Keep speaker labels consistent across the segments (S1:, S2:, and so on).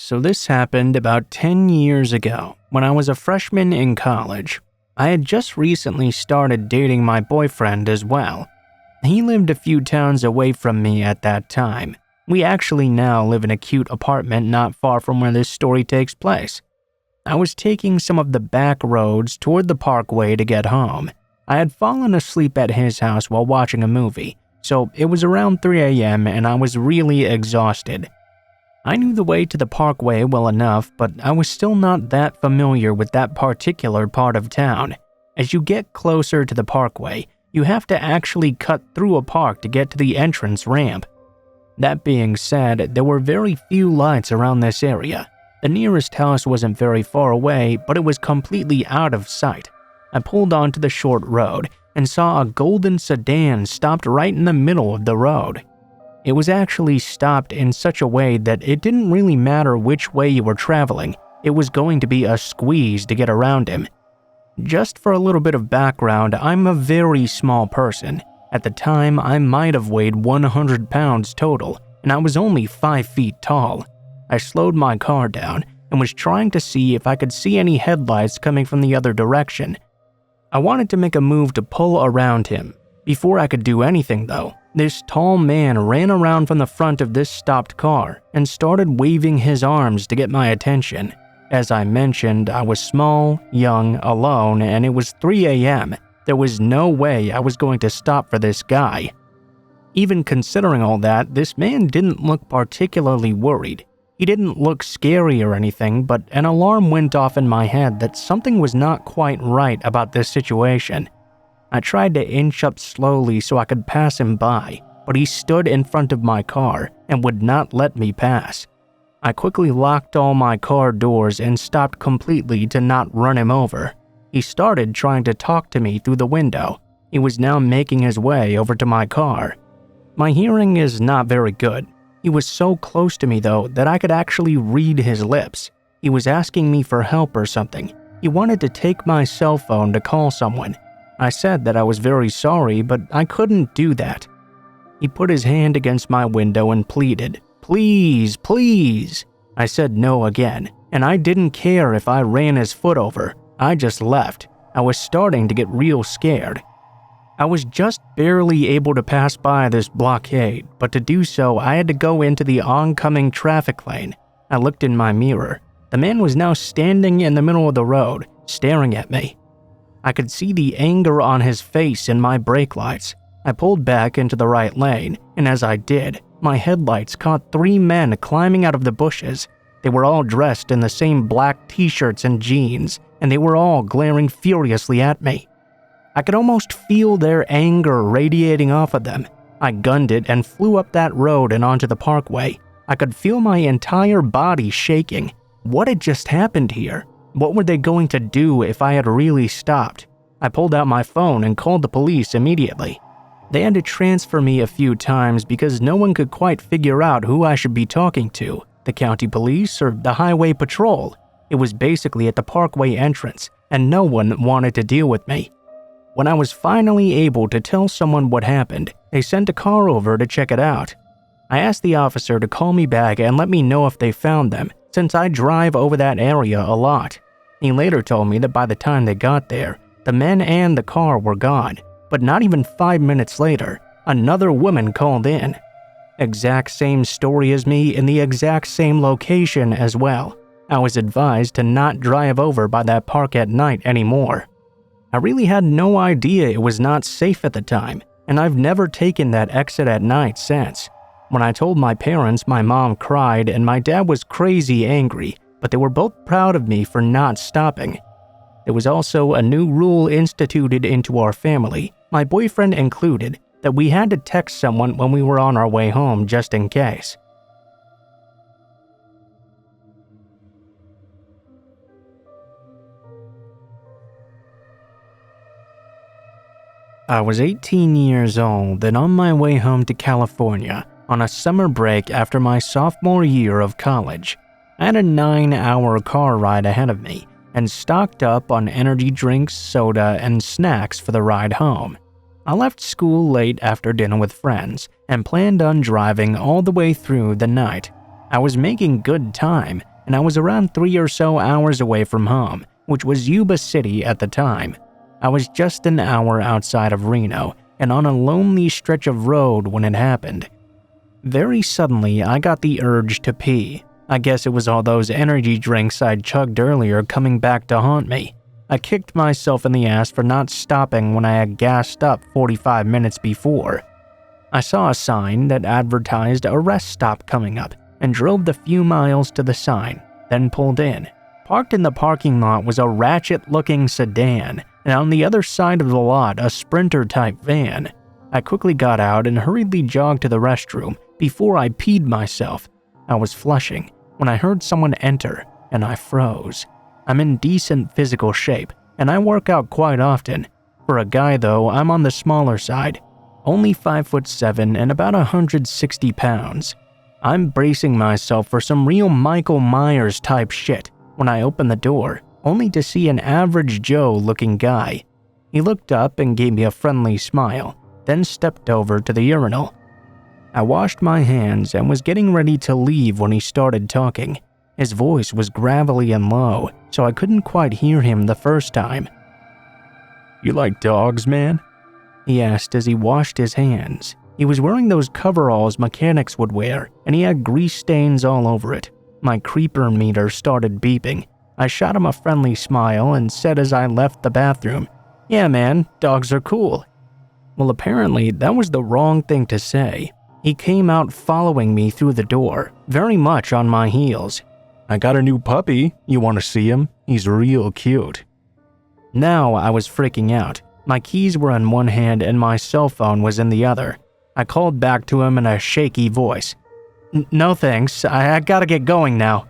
S1: So this happened about 10 years ago when I was a freshman in college. I had just recently started dating my boyfriend as well. He lived a few towns away from me at that time. We actually now live in a cute apartment not far from where this story takes place. I was taking some of the back roads toward the parkway to get home. I had fallen asleep at his house while watching a movie, so it was around 3 a.m. and I was really exhausted. I knew the way to the parkway well enough, but I was still not that familiar with that particular part of town. As you get closer to the parkway, you have to actually cut through a park to get to the entrance ramp. That being said, there were very few lights around this area. The nearest house wasn't very far away, but it was completely out of sight. I pulled onto the short road and saw a golden sedan stopped right in the middle of the road. It was actually stopped in such a way that it didn't really matter which way you were traveling, it was going to be a squeeze to get around him. Just for a little bit of background, I'm a very small person. At the time, I might have weighed 100 pounds total, and I was only 5 feet tall. I slowed my car down and was trying to see if I could see any headlights coming from the other direction. I wanted to make a move to pull around him. Before I could do anything though, this tall man ran around from the front of this stopped car and started waving his arms to get my attention. As I mentioned, I was small, young, alone, and it was 3 a.m. There was no way I was going to stop for this guy. Even considering all that, this man didn't look particularly worried. He didn't look scary or anything, but an alarm went off in my head that something was not quite right about this situation. I tried to inch up slowly so I could pass him by, but he stood in front of my car and would not let me pass. I quickly locked all my car doors and stopped completely to not run him over. He started trying to talk to me through the window. He was now making his way over to my car. My hearing is not very good. He was so close to me though that I could actually read his lips. He was asking me for help or something. He wanted to take my cell phone to call someone. I said that I was very sorry, but I couldn't do that. He put his hand against my window and pleaded, "Please, please." I said no again, and I didn't care if I ran his foot over. I just left. I was starting to get real scared. I was just barely able to pass by this blockade, but to do so, I had to go into the oncoming traffic lane. I looked in my mirror. The man was now standing in the middle of the road, staring at me. I could see the anger on his face in my brake lights. I pulled back into the right lane, and as I did, my headlights caught 3 men climbing out of the bushes. They were all dressed in the same black t-shirts and jeans, and they were all glaring furiously at me. I could almost feel their anger radiating off of them. I gunned it and flew up that road and onto the parkway. I could feel my entire body shaking. What had just happened here? What were they going to do if I had really stopped? I pulled out my phone and called the police immediately. They had to transfer me a few times because no one could quite figure out who I should be talking to, the county police or the highway patrol. It was basically at the parkway entrance, and no one wanted to deal with me. When I was finally able to tell someone what happened, they sent a car over to check it out. I asked the officer to call me back and let me know if they found them, since I drive over that area a lot. He later told me that by the time they got there, the men and the car were gone, but not even 5 minutes later, another woman called in. Exact same story as me in the exact same location as well. I was advised to not drive over by that park at night anymore. I really had no idea it was not safe at the time, and I've never taken that exit at night since. When I told my parents, my mom cried and my dad was crazy angry, but they were both proud of me for not stopping. There was also a new rule instituted into our family, my boyfriend included, that we had to text someone when we were on our way home just in case. I was 18 years old and on my way home to California on a summer break after my sophomore year of college. I had a 9-hour car ride ahead of me and stocked up on energy drinks, soda, and snacks for the ride home. I left school late after dinner with friends and planned on driving all the way through the night. I was making good time, and I was around 3 or so hours away from home, which was Yuba City at the time. I was just an hour outside of Reno and on a lonely stretch of road when it happened. Very suddenly, I got the urge to pee. I guess it was all those energy drinks I'd chugged earlier coming back to haunt me. I kicked myself in the ass for not stopping when I had gassed up 45 minutes before. I saw a sign that advertised a rest stop coming up and drove the few miles to the sign, then pulled in. Parked in the parking lot was a ratchet-looking sedan, and on the other side of the lot, a Sprinter-type van. I quickly got out and hurriedly jogged to the restroom before I peed myself. I was flushing when I heard someone enter, and I froze. I'm in decent physical shape, and I work out quite often. For a guy though, I'm on the smaller side, only 5'7" and about 160 pounds. I'm bracing myself for some real Michael Myers type shit when I open the door, only to see an average Joe looking guy. He looked up and gave me a friendly smile, then stepped over to the urinal. I washed my hands and was getting ready to leave when he started talking. His voice was gravelly and low, so I couldn't quite hear him the first time. "You like dogs, man?" he asked as he washed his hands. He was wearing those coveralls mechanics would wear, and he had grease stains all over it. My creeper meter started beeping. I shot him a friendly smile and said as I left the bathroom, "Yeah, man, dogs are cool." Well, apparently that was the wrong thing to say. He came out following me through the door, very much on my heels. "I got a new puppy. You want to see him? He's real cute." Now I was freaking out. My keys were in one hand and my cell phone was in the other. I called back to him in a shaky voice. "No thanks, I gotta get going now."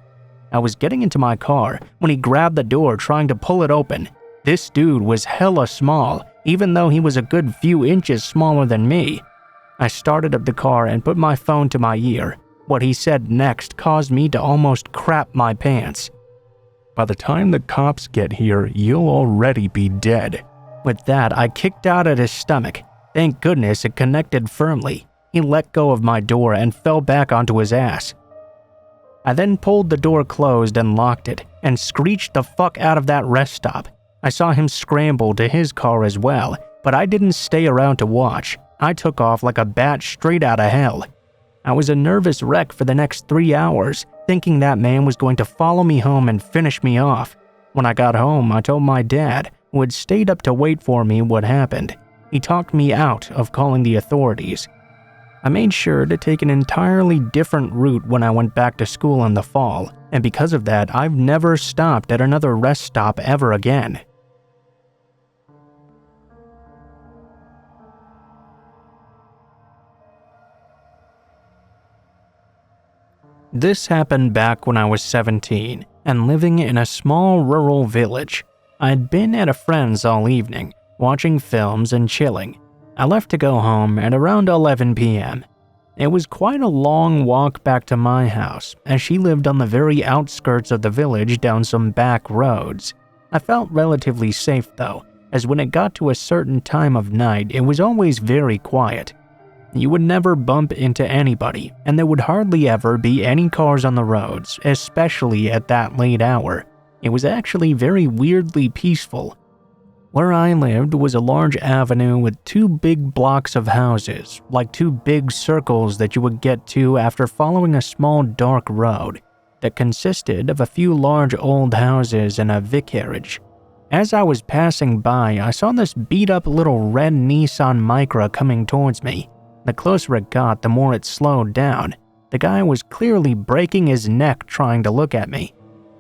S1: I was getting into my car when he grabbed the door trying to pull it open. This dude was hella small, even though he was a good few inches smaller than me. I started up the car and put my phone to my ear. What he said next caused me to almost crap my pants. "By the time the cops get here, you'll already be dead." With that, I kicked out at his stomach. Thank goodness it connected firmly. He let go of my door and fell back onto his ass. I then pulled the door closed and locked it, and screeched the fuck out of that rest stop. I saw him scramble to his car as well, but I didn't stay around to watch. I took off like a bat straight out of hell. I was a nervous wreck for the next 3 hours, thinking that man was going to follow me home and finish me off. When I got home, I told my dad, who had stayed up to wait for me, what happened. He talked me out of calling the authorities. I made sure to take an entirely different route when I went back to school in the fall, and because of that, I've never stopped at another rest stop ever again. This happened back when I was 17 and living in a small rural village. I'd been at a friend's all evening, watching films and chilling. I left to go home at around 11 p.m. It was quite a long walk back to my house, as she lived on the very outskirts of the village down some back roads. I felt relatively safe though, as when it got to a certain time of night, it was always very quiet. You would never bump into anybody, and there would hardly ever be any cars on the roads, especially at that late hour. It was actually very weirdly peaceful. Where I lived was a large avenue with 2 big blocks of houses, like 2 big circles that you would get to after following a small dark road that consisted of a few large old houses and a vicarage. As I was passing by, I saw this beat-up little red Nissan Micra coming towards me. The closer it got, the more it slowed down. The guy was clearly breaking his neck trying to look at me.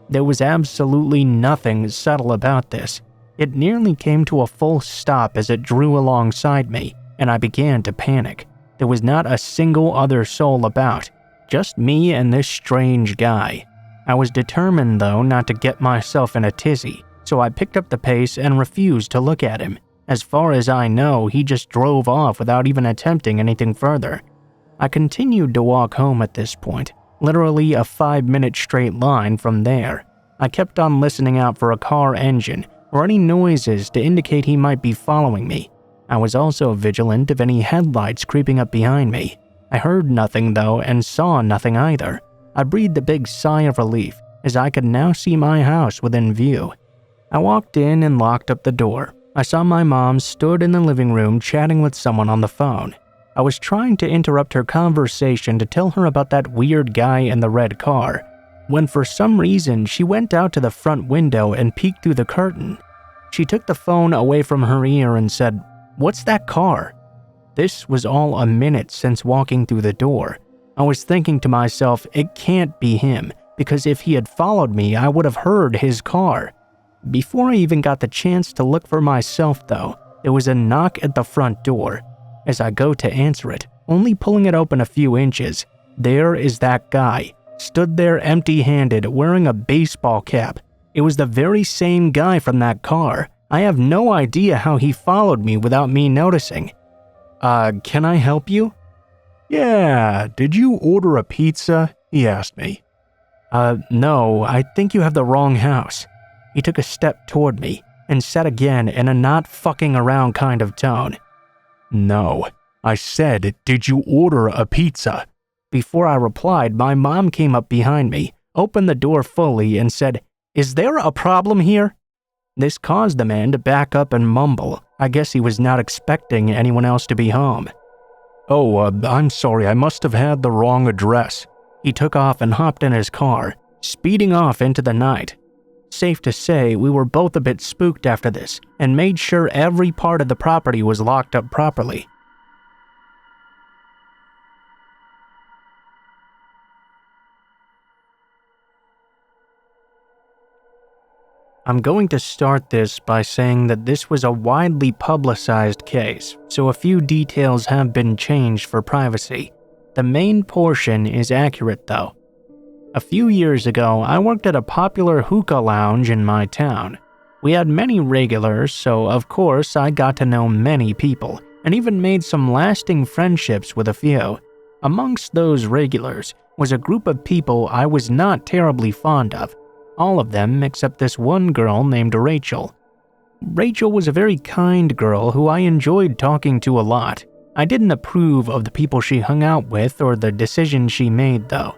S1: There was absolutely nothing subtle about this. It nearly came to a full stop as it drew alongside me, and I began to panic. There was not a single other soul about, just me and this strange guy. I was determined, though, not to get myself in a tizzy, so I picked up the pace and refused to look at him. As far as I know, he just drove off without even attempting anything further. I continued to walk home at this point, literally a 5-minute straight line from there. I kept on listening out for a car engine or any noises to indicate he might be following me. I was also vigilant of any headlights creeping up behind me. I heard nothing though and saw nothing either. I breathed a big sigh of relief, as I could now see my house within view. I walked in and locked up the door. I saw my mom stood in the living room chatting with someone on the phone. I was trying to interrupt her conversation to tell her about that weird guy in the red car, when for some reason she went out to the front window and peeked through the curtain. She took the phone away from her ear and said, "What's that car?" This was all a minute since walking through the door. I was thinking to myself, it can't be him, because if he had followed me, I would have heard his car. Before I even got the chance to look for myself though, there was a knock at the front door. As I go to answer it, only pulling it open a few inches, there is that guy, stood there empty-handed, wearing a baseball cap. It was the very same guy from that car. I have no idea how he followed me without me noticing. Can I help you?" "Yeah, did you order a pizza?" he asked me. No, I think you have the wrong house." He took a step toward me and said again in a not fucking around kind of tone, "No, I said, did you order a pizza?" Before I replied, my mom came up behind me, opened the door fully, and said, "Is there a problem here?" This caused the man to back up and mumble. I guess he was not expecting anyone else to be home. "Oh, I'm sorry, I must have had the wrong address." He took off and hopped in his car, speeding off into the night. Safe to say, we were both a bit spooked after this, and made sure every part of the property was locked up properly. I'm going to start this by saying that this was a widely publicized case, so a few details have been changed for privacy. The main portion is accurate though. A few years ago, I worked at a popular hookah lounge in my town. We had many regulars, so of course I got to know many people, and even made some lasting friendships with a few. Amongst those regulars was a group of people I was not terribly fond of. All of them except this one girl named Rachel. Rachel was a very kind girl who I enjoyed talking to a lot. I didn't approve of the people she hung out with or the decisions she made though.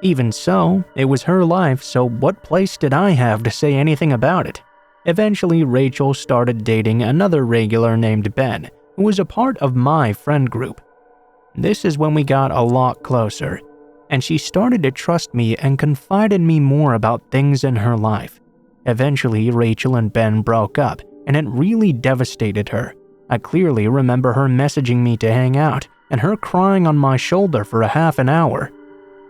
S1: Even so, it was her life, so what place did I have to say anything about it? Eventually, Rachel started dating another regular named Ben, who was a part of my friend group. This is when we got a lot closer, and she started to trust me and confide in me more about things in her life. Eventually, Rachel and Ben broke up, and it really devastated her. I clearly remember her messaging me to hang out, and her crying on my shoulder for a half an hour.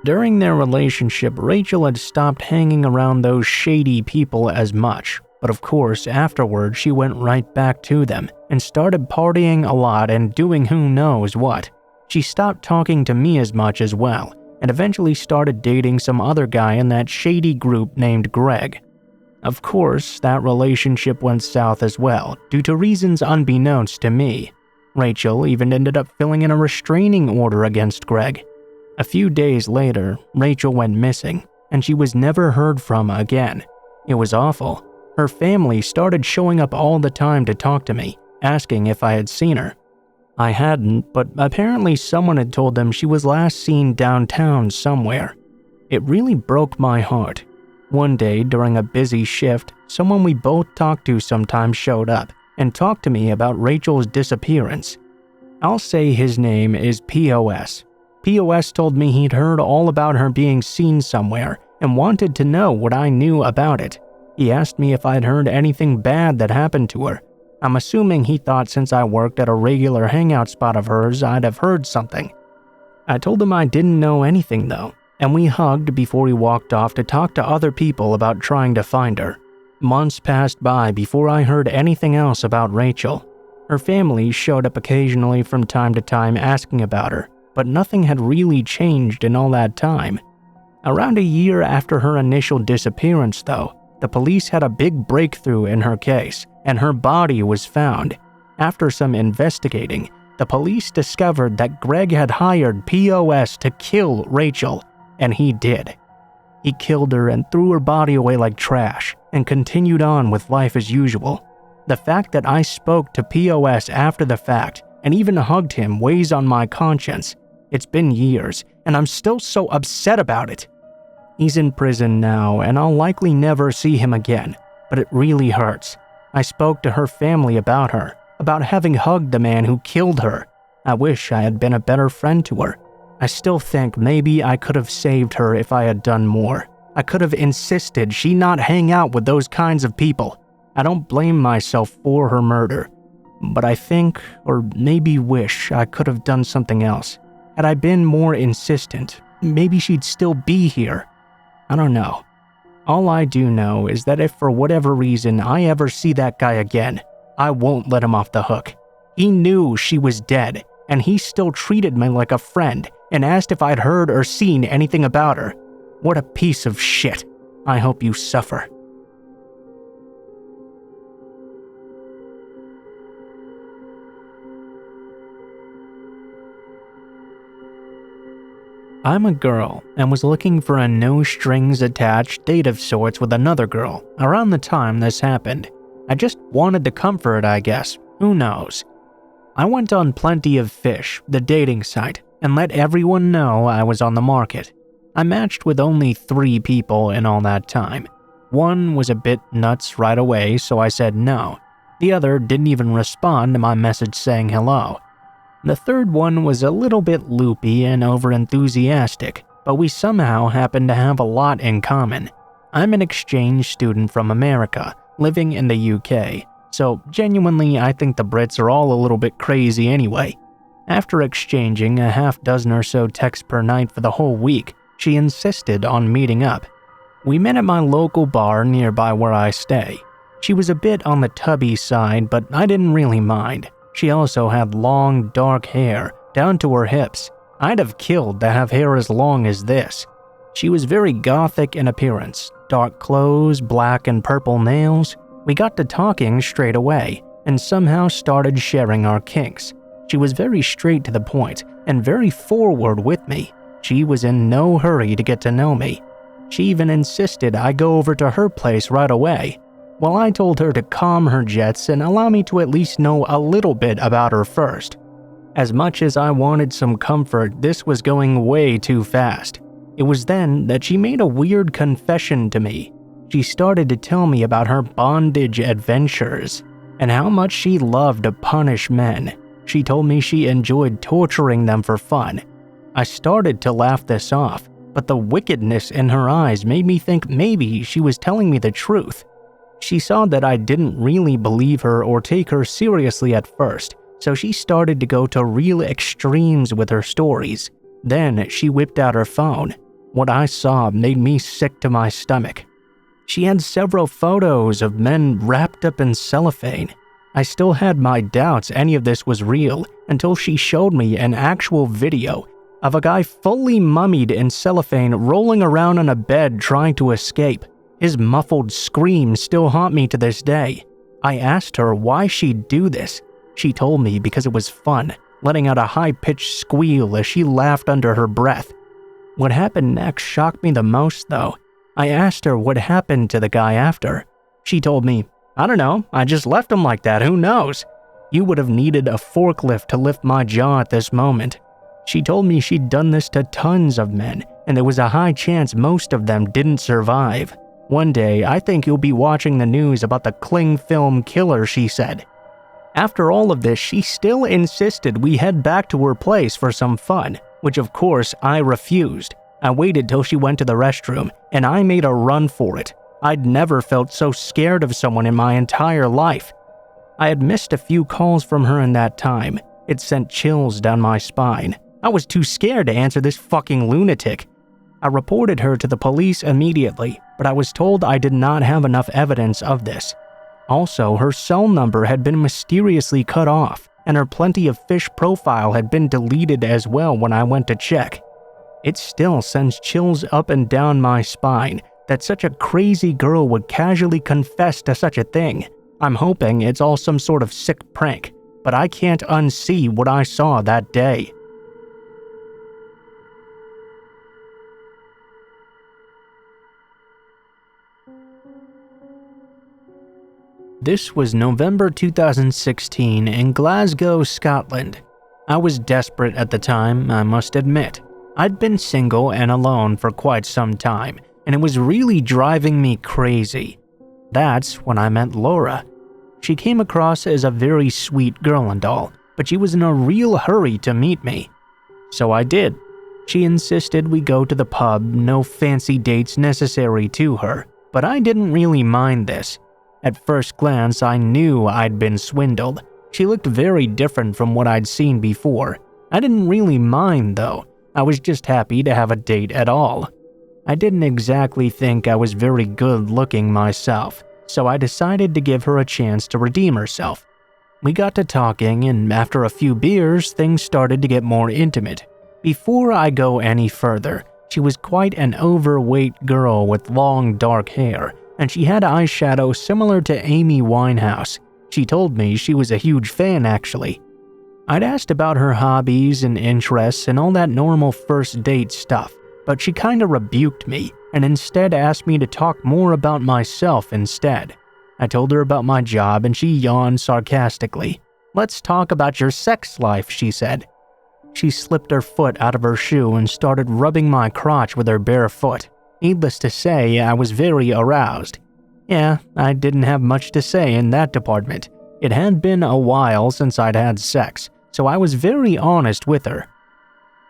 S1: During their relationship, Rachel had stopped hanging around those shady people as much, but of course, afterwards she went right back to them, and started partying a lot and doing who knows what. She stopped talking to me as much as well, and eventually started dating some other guy in that shady group named Greg. Of course, that relationship went south as well, due to reasons unbeknownst to me. Rachel even ended up filling in a restraining order against Greg. A few days later, Rachel went missing, and she was never heard from again. It was awful. Her family started showing up all the time to talk to me, asking if I had seen her. I hadn't, but apparently someone had told them she was last seen downtown somewhere. It really broke my heart. One day during a busy shift, someone we both talked to sometimes showed up and talked to me about Rachel's disappearance. I'll say his name is POS. POS told me he'd heard all about her being seen somewhere and wanted to know what I knew about it. He asked me if I'd heard anything bad that happened to her. I'm assuming he thought since I worked at a regular hangout spot of hers, I'd have heard something. I told him I didn't know anything though, and we hugged before he walked off to talk to other people about trying to find her. Months passed by before I heard anything else about Rachel. Her family showed up occasionally from time to time asking about her, but nothing had really changed in all that time. Around a year after her initial disappearance though, the police had a big breakthrough in her case, and her body was found. After some investigating, the police discovered that Greg had hired POS to kill Rachel, and he did. He killed her and threw her body away like trash, and continued on with life as usual. The fact that I spoke to POS after the fact, and even hugged him, weighs on my conscience. It's been years, and I'm still so upset about it. He's in prison now, and I'll likely never see him again, but it really hurts. I spoke to her family about her, about having hugged the man who killed her. I wish I had been a better friend to her. I still think maybe I could have saved her if I had done more. I could have insisted she not hang out with those kinds of people. I don't blame myself for her murder, but I think, or maybe wish, I could have done something else. Had I been more insistent, maybe she'd still be here. I don't know. All I do know is that if for whatever reason I ever see that guy again, I won't let him off the hook. He knew she was dead, and he still treated me like a friend and asked if I'd heard or seen anything about her. What a piece of shit. I hope you suffer. I'm a girl and was looking for a no-strings-attached date of sorts with another girl around the time this happened. I just wanted the comfort, I guess. Who knows? I went on Plenty of Fish, the dating site, and let everyone know I was on the market. I matched with only 3 people in all that time. One was a bit nuts right away, so I said no. The other didn't even respond to my message saying hello. The third one was a little bit loopy and overenthusiastic, but we somehow happened to have a lot in common. I'm an exchange student from America, living in the UK, so genuinely I think the Brits are all a little bit crazy anyway. After exchanging a half dozen or so texts per night for the whole week, she insisted on meeting up. We met at my local bar nearby where I stay. She was a bit on the tubby side, but I didn't really mind. She also had long, dark hair, down to her hips. I'd have killed to have hair as long as this. She was very gothic in appearance, dark clothes, black and purple nails. We got to talking straight away, and somehow started sharing our kinks. She was very straight to the point, and very forward with me. She was in no hurry to get to know me. She even insisted I go over to her place right away. Well, I told her to calm her jets and allow me to at least know a little bit about her first. As much as I wanted some comfort, this was going way too fast. It was then that she made a weird confession to me. She started to tell me about her bondage adventures and how much she loved to punish men. She told me she enjoyed torturing them for fun. I started to laugh this off, but the wickedness in her eyes made me think maybe she was telling me the truth. She saw that I didn't really believe her or take her seriously at first, so she started to go to real extremes with her stories. Then she whipped out her phone. What I saw made me sick to my stomach. She had several photos of men wrapped up in cellophane. I still had my doubts any of this was real until she showed me an actual video of a guy fully mummied in cellophane rolling around on a bed trying to escape. His muffled screams still haunt me to this day. I asked her why she'd do this. She told me because it was fun, letting out a high-pitched squeal as she laughed under her breath. What happened next shocked me the most, though. I asked her what happened to the guy after. She told me, "I don't know, I just left him like that, who knows? You would have needed a forklift to lift my jaw at this moment." She told me she'd done this to tons of men, and there was a high chance most of them didn't survive. One day, I think you'll be watching the news about the cling film killer, she said. After all of this, she still insisted we head back to her place for some fun, which of course I refused. I waited till she went to the restroom, and I made a run for it. I'd never felt so scared of someone in my entire life. I had missed a few calls from her in that time. It sent chills down my spine. I was too scared to answer this fucking lunatic. I reported her to the police immediately, but I was told I did not have enough evidence of this. Also, her cell number had been mysteriously cut off, and her Plenty of Fish profile had been deleted as well when I went to check. It still sends chills up and down my spine that such a crazy girl would casually confess to such a thing. I'm hoping it's all some sort of sick prank, but I can't unsee what I saw that day. This was November 2016 in Glasgow, Scotland. I was desperate at the time, I must admit. I'd been single and alone for quite some time, and it was really driving me crazy. That's when I met Laura. She came across as a very sweet girl and all, but she was in a real hurry to meet me. So I did. She insisted we go to the pub, no fancy dates necessary to her, but I didn't really mind this. At first glance, I knew I'd been swindled. She looked very different from what I'd seen before. I didn't really mind though. I was just happy to have a date at all. I didn't exactly think I was very good looking myself, so I decided to give her a chance to redeem herself. We got to talking, and after a few beers, things started to get more intimate. Before I go any further, she was quite an overweight girl with long dark hair, and she had eyeshadow similar to Amy Winehouse. She told me she was a huge fan actually. I'd asked about her hobbies and interests and all that normal first date stuff, but she kinda rebuked me and instead asked me to talk more about myself instead. I told her about my job and she yawned sarcastically. "Let's talk about your sex life," she said. She slipped her foot out of her shoe and started rubbing my crotch with her bare foot. Needless to say, I was very aroused. Yeah, I didn't have much to say in that department. It had been a while since I'd had sex, so I was very honest with her.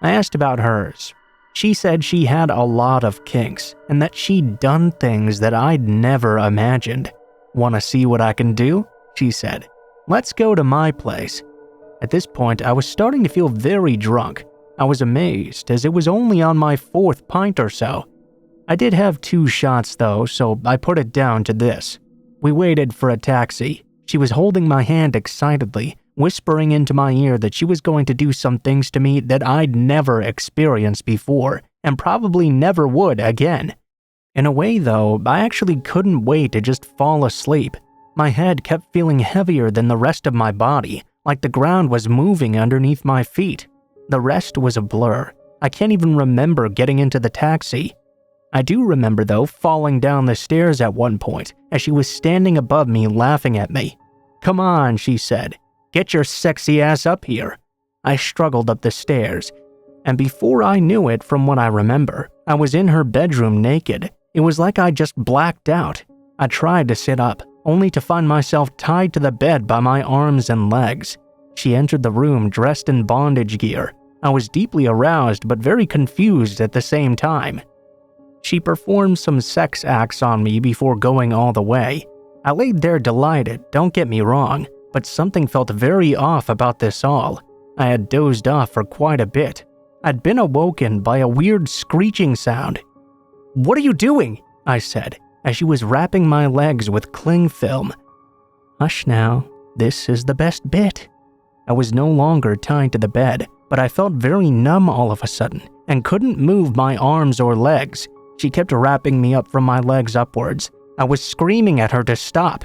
S1: I asked about hers. She said she had a lot of kinks and that she'd done things that I'd never imagined. "Wanna see what I can do?" she said. "Let's go to my place." At this point, I was starting to feel very drunk. I was amazed, as it was only on my 4th pint or so. I did have 2 shots though, so I put it down to this. We waited for a taxi. She was holding my hand excitedly, whispering into my ear that she was going to do some things to me that I'd never experienced before, and probably never would again. In a way though, I actually couldn't wait to just fall asleep. My head kept feeling heavier than the rest of my body, like the ground was moving underneath my feet. The rest was a blur. I can't even remember getting into the taxi. I do remember though falling down the stairs at one point as she was standing above me laughing at me. "Come on," she said. "Get your sexy ass up here." I struggled up the stairs, and before I knew it, from what I remember, I was in her bedroom naked. It was like I just blacked out. I tried to sit up, only to find myself tied to the bed by my arms and legs. She entered the room dressed in bondage gear. I was deeply aroused but very confused at the same time. She performed some sex acts on me before going all the way. I laid there delighted, don't get me wrong, but something felt very off about this all. I had dozed off for quite a bit. I'd been awoken by a weird screeching sound. "What are you doing?" I said, as she was wrapping my legs with cling film. "Hush now, this is the best bit." I was no longer tied to the bed, but I felt very numb all of a sudden and couldn't move my arms or legs. She kept wrapping me up from my legs upwards. I was screaming at her to stop.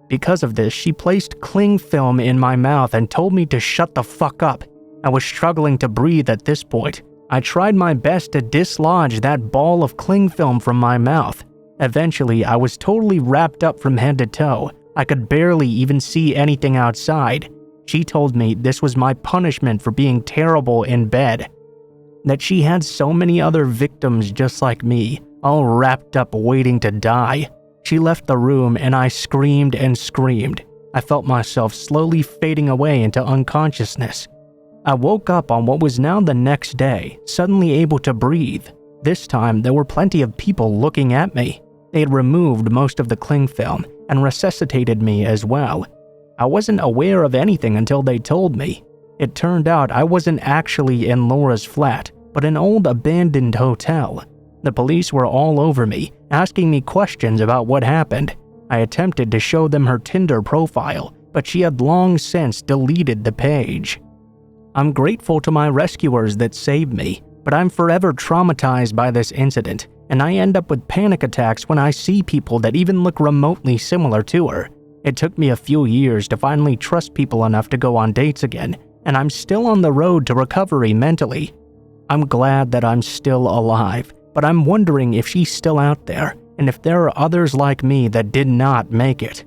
S1: Because of this, she placed cling film in my mouth and told me to shut the fuck up. I was struggling to breathe at this point. I tried my best to dislodge that ball of cling film from my mouth. Eventually, I was totally wrapped up from head to toe. I could barely even see anything outside. She told me this was my punishment for being terrible in bed. That she had so many other victims just like me, all wrapped up waiting to die. She left the room and I screamed and screamed. I felt myself slowly fading away into unconsciousness. I woke up on what was now the next day, suddenly able to breathe. This time, there were plenty of people looking at me. They had removed most of the cling film and resuscitated me as well. I wasn't aware of anything until they told me. It turned out I wasn't actually in Laura's flat, but an old abandoned hotel. The police were all over me, asking me questions about what happened. I attempted to show them her Tinder profile, but she had long since deleted the page. I'm grateful to my rescuers that saved me, but I'm forever traumatized by this incident, and I end up with panic attacks when I see people that even look remotely similar to her. It took me a few years to finally trust people enough to go on dates again, and I'm still on the road to recovery mentally. I'm glad that I'm still alive, but I'm wondering if she's still out there, and if there are others like me that did not make it.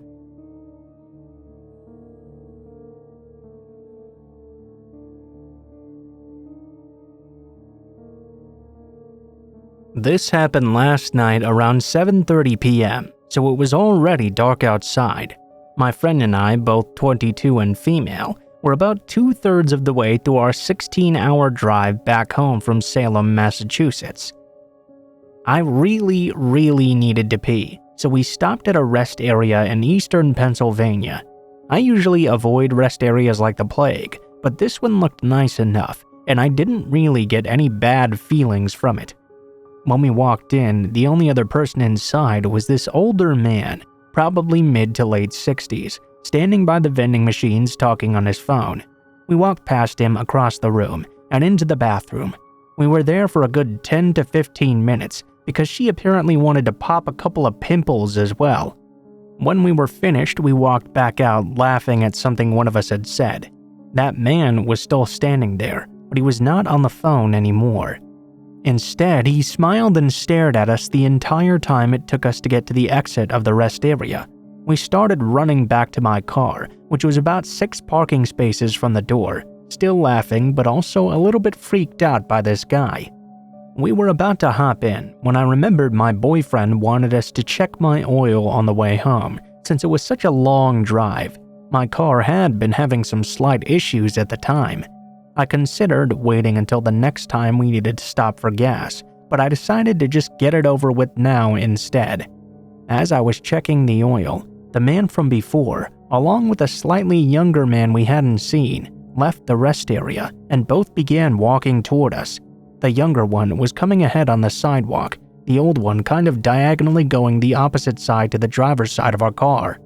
S1: This happened last night around 7:30 p.m., so it was already dark outside. My friend and I, both 22 and female, were about 2/3 of the way through our 16-hour drive back home from Salem, Massachusetts. I really needed to pee, so we stopped at a rest area in eastern Pennsylvania. I usually avoid rest areas like the plague, but this one looked nice enough, and I didn't really get any bad feelings from it. When we walked in, the only other person inside was this older man, probably mid to late 60s, standing by the vending machines talking on his phone. We walked past him across the room and into the bathroom. We were there for a good 10 to 15 minutes because she apparently wanted to pop a couple of pimples as well. When we were finished, we walked back out laughing at something one of us had said. That man was still standing there, but he was not on the phone anymore. Instead, he smiled and stared at us the entire time it took us to get to the exit of the rest area. We started running back to my car, which was about 6 parking spaces from the door, still laughing but also a little bit freaked out by this guy. We were about to hop in when I remembered my boyfriend wanted us to check my oil on the way home, since it was such a long drive. My car had been having some slight issues at the time. I considered waiting until the next time we needed to stop for gas, but I decided to just get it over with now instead. As I was checking the oil, the man from before, along with a slightly younger man we hadn't seen, left the rest area and both began walking toward us. The younger one was coming ahead on the sidewalk, the old one kind of diagonally going the opposite side to the driver's side of our car.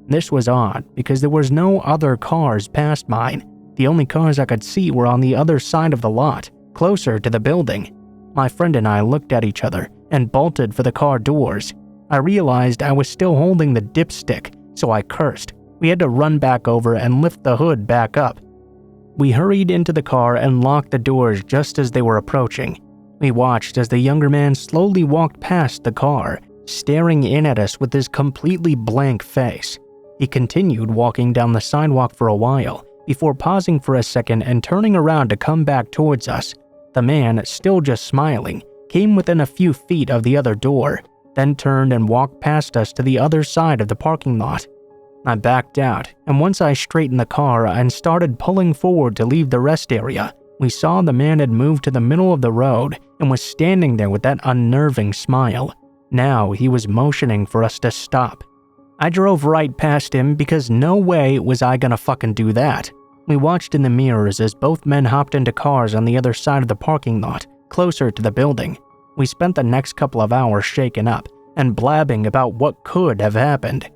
S1: This was odd because there was no other cars past mine. The only cars I could see were on the other side of the lot, closer to the building. My friend and I looked at each other and bolted for the car doors. I realized I was still holding the dipstick, so I cursed. We had to run back over and lift the hood back up. We hurried into the car and locked the doors just as they were approaching. We watched as the younger man slowly walked past the car, staring in at us with his completely blank face. He continued walking down the sidewalk for a while, before pausing for a second and turning around to come back towards us. The man, still just smiling, came within a few feet of the other door, then turned and walked past us to the other side of the parking lot. I backed out, and once I straightened the car and started pulling forward to leave the rest area, we saw the man had moved to the middle of the road and was standing there with that unnerving smile. Now he was motioning for us to stop. I drove right past him because no way was I gonna fucking do that. We watched in the mirrors as both men hopped into cars on the other side of the parking lot, closer to the building. We spent the next couple of hours shaken up and blabbing about what could have happened.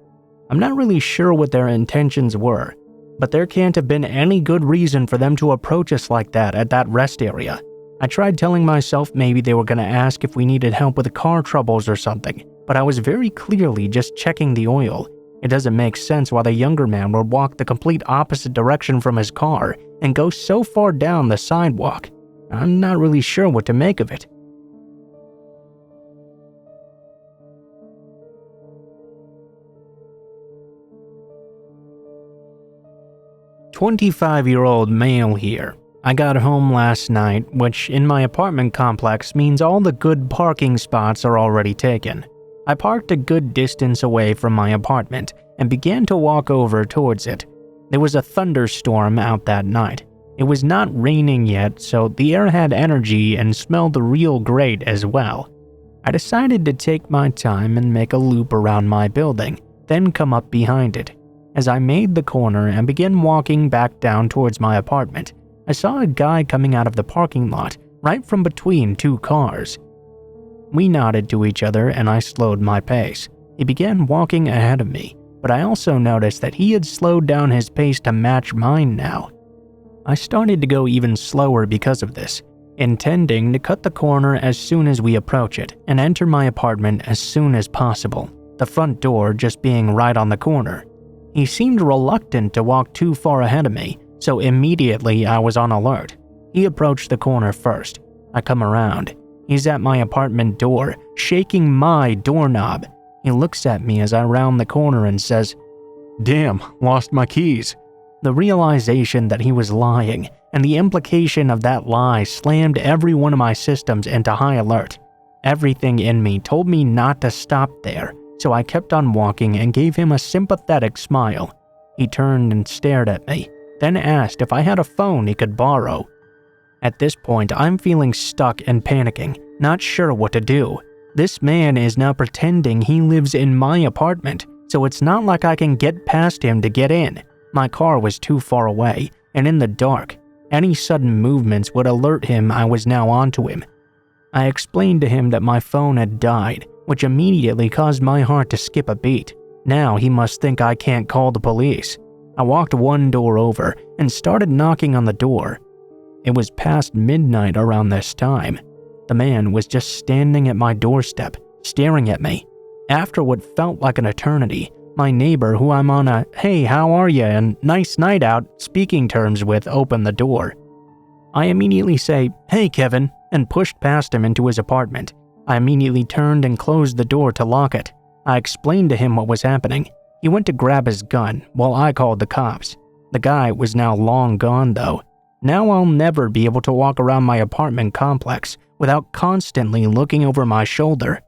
S1: I'm not really sure what their intentions were, but there can't have been any good reason for them to approach us like that at that rest area. I tried telling myself maybe they were gonna ask if we needed help with car troubles or something, but I was very clearly just checking the oil. It doesn't make sense why the younger man would walk the complete opposite direction from his car and go so far down the sidewalk. I'm not really sure what to make of it. "25-year-old male here. I got home last night, which in my apartment complex means all the good parking spots are already taken. I parked a good distance away from my apartment and began to walk over towards it. There was a thunderstorm out that night. It was not raining yet, so the air had energy and smelled real great as well. I decided to take my time and make a loop around my building, then come up behind it. As I made the corner and began walking back down towards my apartment, I saw a guy coming out of the parking lot right from between two cars. We nodded to each other and I slowed my pace. He began walking ahead of me, but I also noticed that he had slowed down his pace to match mine now. I started to go even slower because of this, intending to cut the corner as soon as we approach it and enter my apartment as soon as possible, the front door just being right on the corner. He seemed reluctant to walk too far ahead of me, so immediately I was on alert. He approached the corner first. I come around. He's at my apartment door, shaking my doorknob. He looks at me as I round the corner and says, "Damn, lost my keys." The realization that he was lying and the implication of that lie slammed every one of my systems into high alert. Everything in me told me not to stop there, so I kept on walking and gave him a sympathetic smile. He turned and stared at me, then asked if I had a phone he could borrow. At this point, I'm feeling stuck and panicking, not sure what to do. This man is now pretending he lives in my apartment, so it's not like I can get past him to get in. My car was too far away, and in the dark, any sudden movements would alert him I was now onto him. I explained to him that my phone had died, which immediately caused my heart to skip a beat. Now he must think I can't call the police. I walked one door over and started knocking on the door. It was past midnight around this time. The man was just standing at my doorstep, staring at me. After what felt like an eternity, my neighbor, who I'm on a "hey, how are ya" and "nice night out" speaking terms with, opened the door. I immediately say, "Hey, Kevin," and pushed past him into his apartment. I immediately turned and closed the door to lock it. I explained to him what was happening. He went to grab his gun while I called the cops. The guy was now long gone though. Now I'll never be able to walk around my apartment complex without constantly looking over my shoulder.